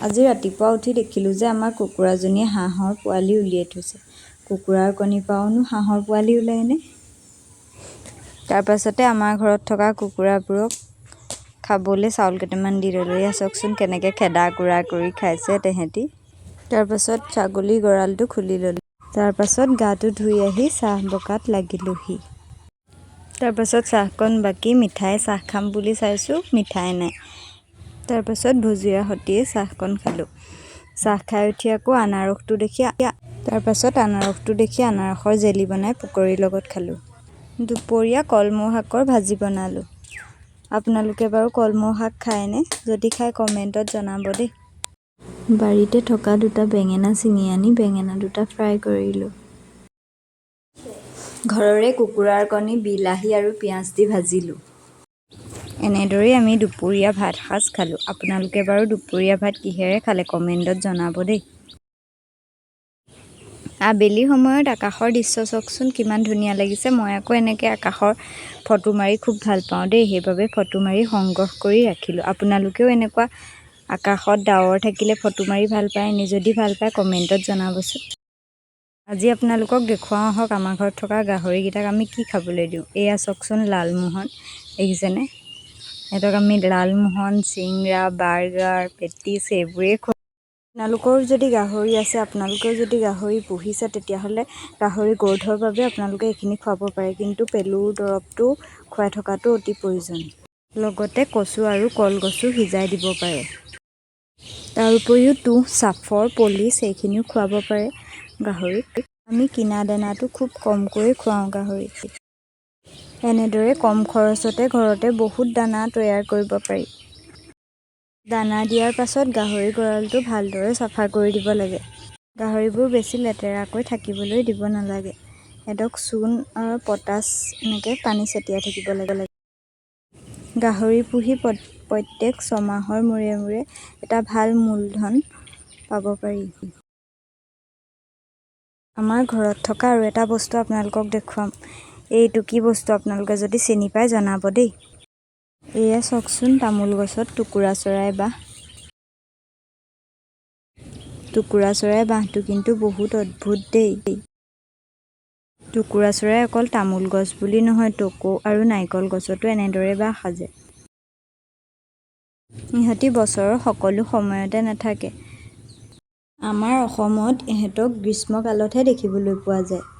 আজি ৰাতিপুৱা উঠি দেখিলোঁ যে আমাৰ কুকুৰাজনীয়ে হাঁহৰ পোৱালি উলিয়াই থৈছে। কুকুৰাৰ কণীৰ পৰাওনো হাঁহৰ পোৱালি ওলায়নে? তাৰপাছতে আমাৰ ঘৰত থকা কুকুৰাবোৰক খাবলৈ চাউল কেইটামান দি ল'লোঁ। এয়া চাওকচোন কেনেকৈ খেদা কুৰা কৰি খাইছে তেহেঁতি। তাৰপাছত ছাগলীৰ গঁৰালটো খুলি ল'লোঁ। তাৰপাছত গাটো ধুই আহি চাহ বকাত লাগিলোঁহি। তাৰপাছত চাহকণ বাকি মিঠাই চাহ খাম বুলি চাইছোঁ, মিঠাই নাই। তাৰপাছত ভুজিয়াৰ সৈতে চাহকণ খালোঁ। চাহ খাই উঠি আকৌ আনাৰসটো দেখি আনাৰসৰ জেলি বনাই পকৰীৰ লগত খালোঁ। দুপৰীয়া কলমৌ শাকৰ ভাজি বনালোঁ। আপোনালোকে বাৰু কলমৌ শাক খায়নে? যদি খায় কমেণ্টত জনাব দেই। বাৰীতে থকা দুটা বেঙেনা ছিঙি আনি বেঙেনা দুটা ফ্ৰাই কৰিলোঁ। ঘৰৰে কুকুৰাৰ কণী বিলাহী আৰু পিঁয়াজ দি ভাজিলোঁ। এনেদৰেই আমি দুপৰীয়া ভাত সাজ খালোঁ। আপোনালোকে বাৰু দুপৰীয়া ভাত কিহেৰে খালে কমেণ্টত জনাব দেই। আবেলি সময়ত আকাশৰ দৃশ্য চাওকচোন কিমান ধুনীয়া লাগিছে। মই আকৌ এনেকৈ আকাশৰ ফটো মাৰি খুব ভাল পাওঁ দেই, সেইবাবে ফটো মাৰি সংগ্ৰহ কৰি ৰাখিলোঁ। আপোনালোকেও এনেকুৱা আকাশত ডাৱৰ থাকিলে ফটো মাৰি ভাল পায় নি? যদি ভাল পায় কমেণ্টত জনাবচোন। আজি আপোনালোকক দেখুৱাওঁ আহক আমাৰ ঘৰত থকা গাহৰিকেইটাক আমি কি খাবলৈ দিওঁ। এয়া চাওকচোন লালমোহন, দেখিছেনে? সিহঁতক আমি লালমোহন, চিংৰা, বাৰ্গাৰ, পেটিছ এইবোৰেই খুৱাওঁ। আপোনালোকৰ যদি গাহৰি আছে, আপোনালোকেও যদি গাহৰি পুহিছে, তেতিয়াহ'লে গাহৰি গ্ৰ'থৰ বাবে আপোনালোকে এইখিনি খুৱাব পাৰে। কিন্তু পেলুৰ দৰৱটো খুৱাই থকাটো অতি প্ৰয়োজন। লগতে কচু আৰু কলগছো সিজাই দিব পাৰে। তাৰ উপৰিও তুঁহ, চাফৰ, পলিচ এইখিনিও খুৱাব পাৰে গাহৰিক। আমি কিনা দানাটো খুব কমকৈ খুৱাওঁ গাহৰিক। এনেদৰে কম খৰচতে ঘৰতে বহুত দানা তৈয়াৰ কৰিব পাৰি। দানা দিয়াৰ পাছত গাহৰি গঁৰালটো ভালদৰে চাফা কৰি দিব লাগে। গাহৰিবোৰ বেছি লেতেৰাকৈ থাকিবলৈ দিব নালাগে। সিহঁতক চূণ আৰু পটাছ এনেকৈ পানী ছটিয়াই থাকিব লাগে। গাহৰি পুহি প্ৰত্যেক ছমাহৰ মূৰে মূৰে এটা ভাল মূলধন পাব পাৰি। আমাৰ ঘৰত থকা আৰু এটা বস্তু আপোনালোকক দেখুৱাম। এইটো কি বস্তু আপোনালোকে যদি চিনি পায় জনাব দেই। এয়া চাওকচোন তামোল গছত টুকুৰা চৰাই বাঁহ। টুকুৰা চৰাই বাঁহটো কিন্তু বহুত অদ্ভুত দেই। টুকুৰা চৰাই অকল তামোল গছ বুলি নহয়, টকৌ আৰু নাৰিকল গছতো এনেদৰে বাঁহ সাজে। ইহঁতি বছৰৰ সকলো সময়তে নাথাকে। আমাৰ অসমত ইহঁতক গ্ৰীষ্মকালতহে দেখিবলৈ পোৱা যায়।